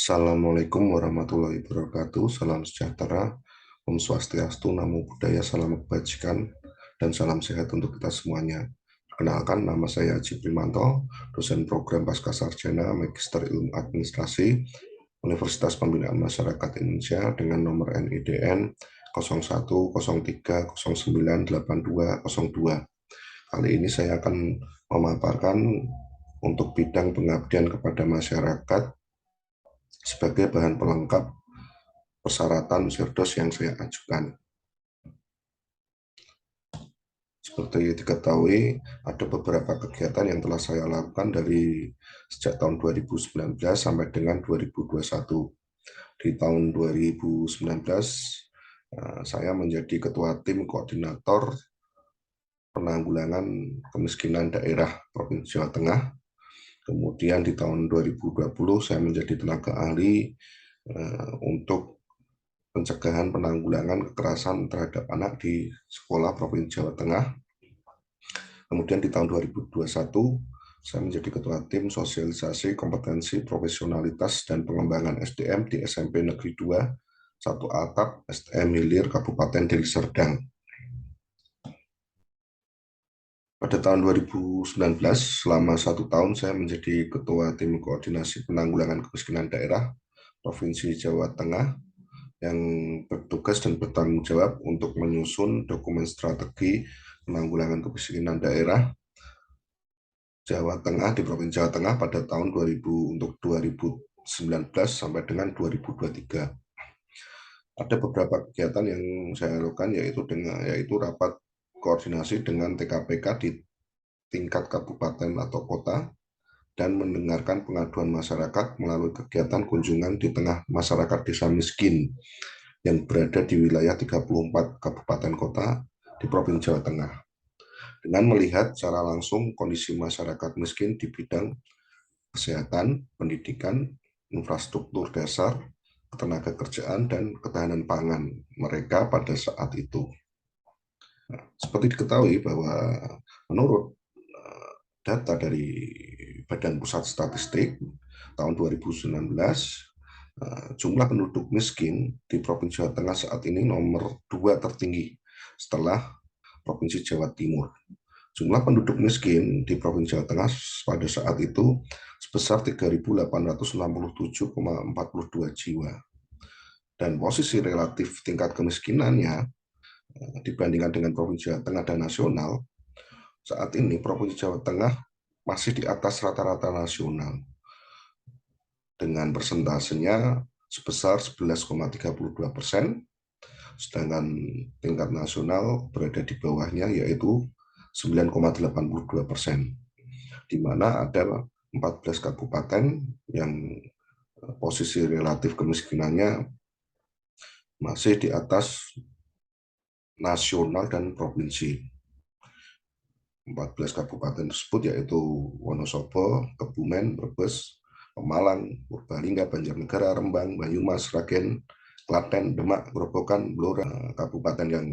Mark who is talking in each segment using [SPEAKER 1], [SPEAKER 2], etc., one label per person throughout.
[SPEAKER 1] Assalamualaikum warahmatullahi wabarakatuh. Salam sejahtera, Om Swastiastu, Namo Buddhaya, salam kebajikan, dan salam sehat untuk kita semuanya. Perkenalkan, nama saya Haji Primanto, dosen program Pascasarjana Magister Ilmu Administrasi Universitas Pembinaan Masyarakat Indonesia dengan nomor NIDN 0103098202. Kali ini saya akan memaparkan untuk bidang pengabdian kepada masyarakat sebagai bahan pelengkap persyaratan Sirdos yang saya ajukan. Seperti diketahui, ada beberapa kegiatan yang telah saya lakukan dari sejak tahun 2019 sampai dengan 2021. Di tahun 2019, saya menjadi ketua tim koordinator penanggulangan kemiskinan daerah Provinsi Jawa Tengah. Kemudian di tahun 2020, saya menjadi tenaga ahli untuk pencegahan penanggulangan kekerasan terhadap anak di sekolah Provinsi Jawa Tengah. Kemudian di tahun 2021, saya menjadi ketua tim sosialisasi kompetensi profesionalitas dan pengembangan SDM di SMP Negeri 2, 1 Atap, STM Hilir, Kabupaten Deli Serdang. Pada tahun 2019, selama 1 tahun saya menjadi ketua tim koordinasi penanggulangan kemiskinan daerah Provinsi Jawa Tengah yang bertugas dan bertanggung jawab untuk menyusun dokumen strategi penanggulangan kemiskinan daerah Jawa Tengah di Provinsi Jawa Tengah pada tahun 2000 untuk 2019 sampai dengan 2023. Ada beberapa kegiatan yang saya lakukan yaitu rapat koordinasi dengan TKPK di tingkat kabupaten atau kota dan mendengarkan pengaduan masyarakat melalui kegiatan kunjungan di tengah masyarakat desa miskin yang berada di wilayah 34 kabupaten kota di Provinsi Jawa Tengah, dengan melihat secara langsung kondisi masyarakat miskin di bidang kesehatan, pendidikan, infrastruktur dasar, ketenaga kerjaan, dan ketahanan pangan mereka pada saat itu. Nah, seperti diketahui bahwa menurut data dari Badan Pusat Statistik tahun 2019, jumlah penduduk miskin di Provinsi Jawa Tengah saat ini nomor 2 tertinggi setelah Provinsi Jawa Timur. Jumlah penduduk miskin di Provinsi Jawa Tengah pada saat itu sebesar 3.867,42 jiwa. Dan posisi relatif tingkat kemiskinannya dibandingkan dengan Provinsi Jawa Tengah dan nasional, saat ini Provinsi Jawa Tengah masih di atas rata-rata nasional dengan persentasenya sebesar 11,32%, sedangkan tingkat nasional berada di bawahnya yaitu 9,82%, di mana ada 14 kabupaten yang posisi relatif kemiskinannya masih di atas nasional dan provinsi. 14 kabupaten tersebut yaitu Wonosobo, Kebumen, Brebes, Pemalang, Purbalingga, Banjarnegara, Rembang, Banyumas, Sragen, Klaten, Demak, Grobogan, Blora. Kabupaten yang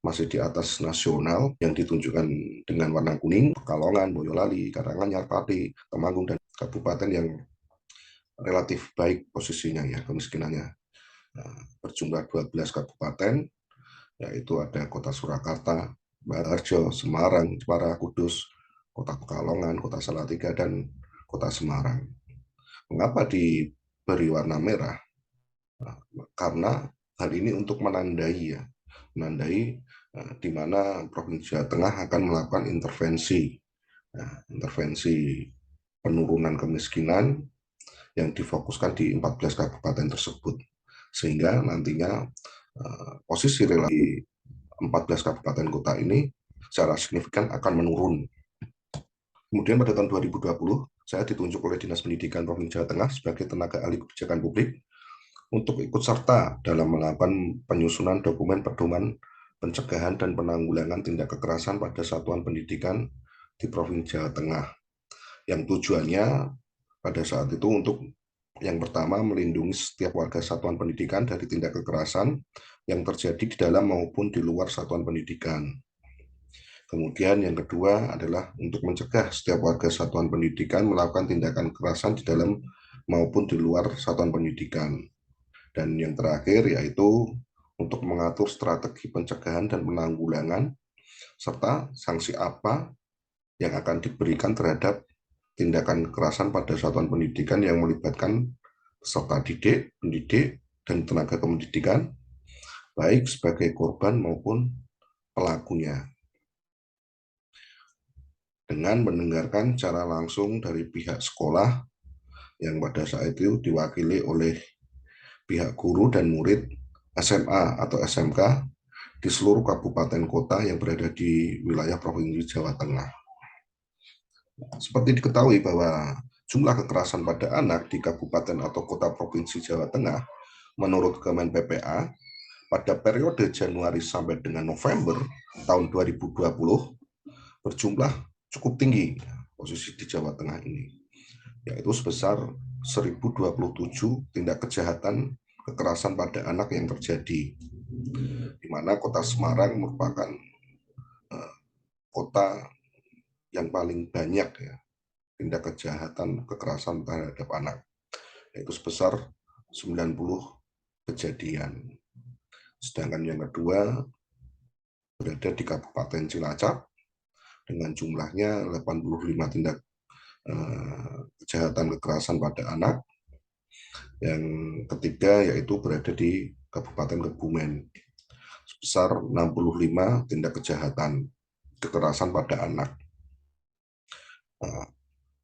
[SPEAKER 1] masih di atas nasional yang ditunjukkan dengan warna kuning, Pekalongan, Boyolali, Karanganyar, Pati, Temanggung, dan kabupaten yang relatif baik posisinya ya kemiskinannya. Berjumlah 12 kabupaten, yaitu ada Kota Surakarta, Baraharjo, Semarang, Jepara, Kudus, Kota Pekalongan, Kota Salatiga, dan Kota Semarang. Mengapa diberi warna merah? Karena hal ini untuk menandai di mana Provinsi Jawa Tengah akan melakukan intervensi penurunan kemiskinan yang difokuskan di 14 kabupaten tersebut, sehingga nantinya posisi relasi 14 kabupaten kota ini secara signifikan akan menurun. Kemudian pada tahun 2020, saya ditunjuk oleh Dinas Pendidikan Provinsi Jawa Tengah sebagai tenaga ahli kebijakan publik untuk ikut serta dalam melakukan penyusunan dokumen pedoman pencegahan dan penanggulangan tindak kekerasan pada satuan pendidikan di Provinsi Jawa Tengah, yang tujuannya pada saat itu untuk yang pertama, melindungi setiap warga satuan pendidikan dari tindak kekerasan yang terjadi di dalam maupun di luar satuan pendidikan. Kemudian yang kedua adalah untuk mencegah setiap warga satuan pendidikan melakukan tindakan kekerasan di dalam maupun di luar satuan pendidikan. Dan yang terakhir yaitu untuk mengatur strategi pencegahan dan penanggulangan serta sanksi apa yang akan diberikan terhadap tindakan kekerasan pada satuan pendidikan yang melibatkan peserta didik, pendidik, dan tenaga kependidikan, baik sebagai korban maupun pelakunya. Dengan mendengarkan secara langsung dari pihak sekolah yang pada saat itu diwakili oleh pihak guru dan murid SMA atau SMK di seluruh kabupaten kota yang berada di wilayah Provinsi Jawa Tengah. Seperti diketahui bahwa jumlah kekerasan pada anak di kabupaten atau kota Provinsi Jawa Tengah menurut Kemen PPA pada periode Januari sampai dengan November tahun 2020 berjumlah cukup tinggi posisi di Jawa Tengah ini, yaitu sebesar 1.027 tindak kejahatan kekerasan pada anak yang terjadi, di mana kota Semarang merupakan kota yang paling banyak ya tindak kejahatan kekerasan terhadap anak, yaitu sebesar 90 kejadian. Sedangkan yang kedua berada di Kabupaten Cilacap dengan jumlahnya 85 tindak kejahatan kekerasan pada anak. Yang ketiga yaitu berada di Kabupaten Kebumen sebesar 65 tindak kejahatan kekerasan pada anak.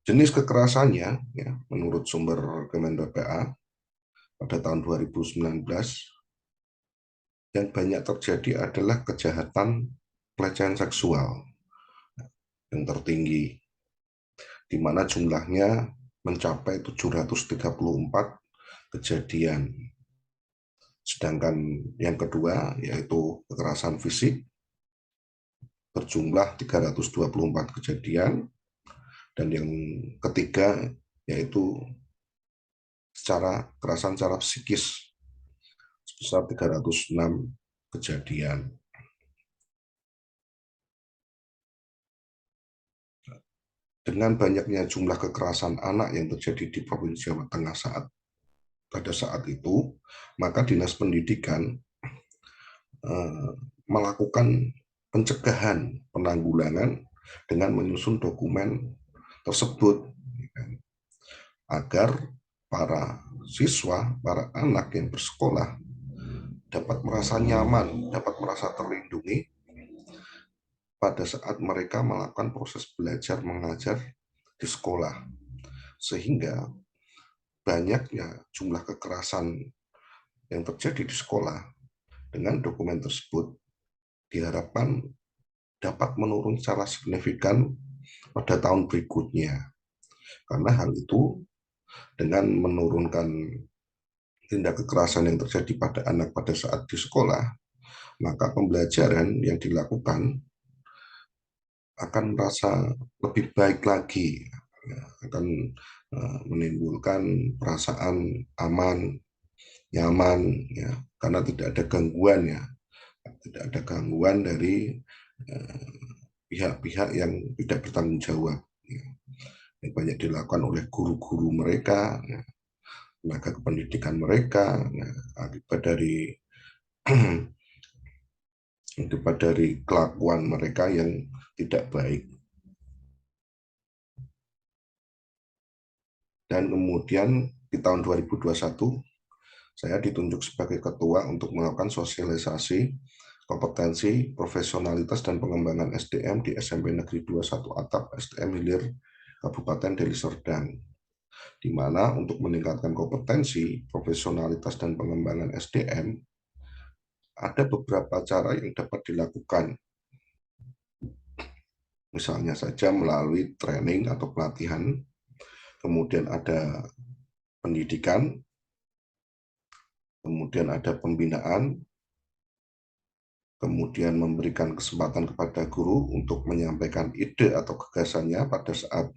[SPEAKER 1] Jenis kekerasannya ya, menurut sumber Kemen PPA pada tahun 2019 yang banyak terjadi adalah kejahatan pelecehan seksual yang tertinggi, di mana jumlahnya mencapai 734 kejadian. Sedangkan yang kedua yaitu kekerasan fisik berjumlah 324 kejadian, dan yang ketiga yaitu kekerasan secara psikis sebesar 306 kejadian. Dengan banyaknya jumlah kekerasan anak yang terjadi di Provinsi Jawa Tengah pada saat itu, maka Dinas Pendidikan melakukan pencegahan penanggulangan dengan menyusun dokumen tersebut agar para siswa, para anak yang bersekolah dapat merasa nyaman, dapat merasa terlindungi pada saat mereka melakukan proses belajar mengajar di sekolah, sehingga banyaknya jumlah kekerasan yang terjadi di sekolah dengan dokumen tersebut diharapkan dapat menurun secara signifikan pada tahun berikutnya. Karena hal itu dengan menurunkan tindak kekerasan yang terjadi pada anak pada saat di sekolah, maka pembelajaran yang dilakukan akan merasa lebih baik lagi, akan menimbulkan perasaan aman, nyaman, ya, karena tidak ada gangguan ya, tidak ada gangguan dari pihak-pihak yang tidak bertanggung jawab, ya, yang banyak dilakukan oleh guru-guru mereka, ya, tenaga kependidikan mereka, ya, akibat dari kelakuan mereka yang tidak baik. Dan kemudian di tahun 2021 saya ditunjuk sebagai ketua untuk melakukan sosialisasi kompetensi, profesionalitas, dan pengembangan SDM di SMP Negeri 21 Atap SDM Hilir Kabupaten Deli Serdang, di mana untuk meningkatkan kompetensi, profesionalitas, dan pengembangan SDM ada beberapa cara yang dapat dilakukan. Misalnya saja melalui training atau pelatihan, kemudian ada pendidikan, kemudian ada pembinaan, kemudian memberikan kesempatan kepada guru untuk menyampaikan ide atau gagasannya pada saat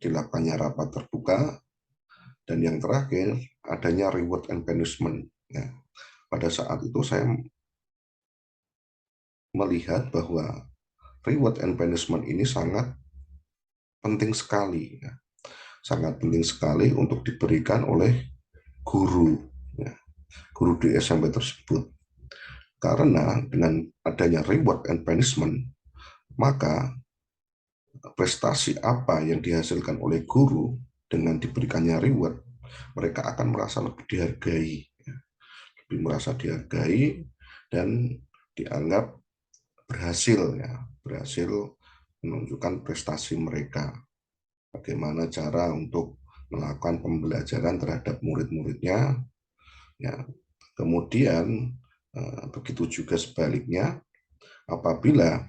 [SPEAKER 1] dilakukannya rapat terbuka, dan yang terakhir adanya reward and punishment. Ya. Pada saat itu saya melihat bahwa reward and punishment ini sangat penting sekali. Ya. sangat penting sekali untuk diberikan oleh guru, ya, guru di SMP tersebut. Karena dengan adanya reward and punishment, maka prestasi apa yang dihasilkan oleh guru dengan diberikannya reward, mereka akan merasa lebih dihargai, lebih merasa dihargai dan dianggap berhasil, ya, berhasil menunjukkan prestasi mereka. Bagaimana cara untuk melakukan pembelajaran terhadap murid-muridnya, ya. Kemudian begitu juga sebaliknya, apabila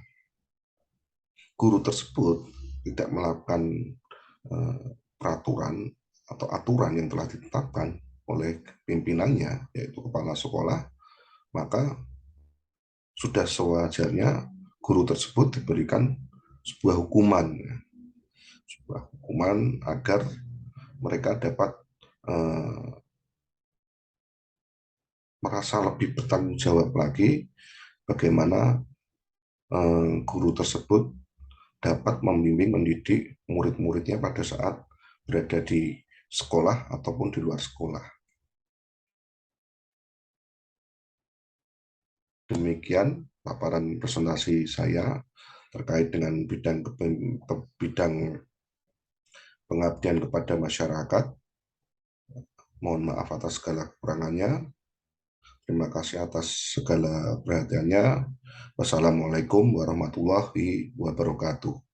[SPEAKER 1] guru tersebut tidak melakukan peraturan atau aturan yang telah ditetapkan oleh pimpinannya, yaitu kepala sekolah, maka sudah sewajarnya guru tersebut diberikan sebuah hukuman, ya. Sebuah hukuman agar mereka dapat eh, merasa lebih bertanggung jawab lagi bagaimana guru tersebut dapat membimbing mendidik murid-muridnya pada saat berada di sekolah ataupun di luar sekolah. Demikian paparan presentasi saya terkait dengan bidang pengabdian kepada masyarakat. Mohon maaf atas segala kekurangannya. Terima kasih atas segala perhatiannya. Wassalamualaikum warahmatullahi wabarakatuh.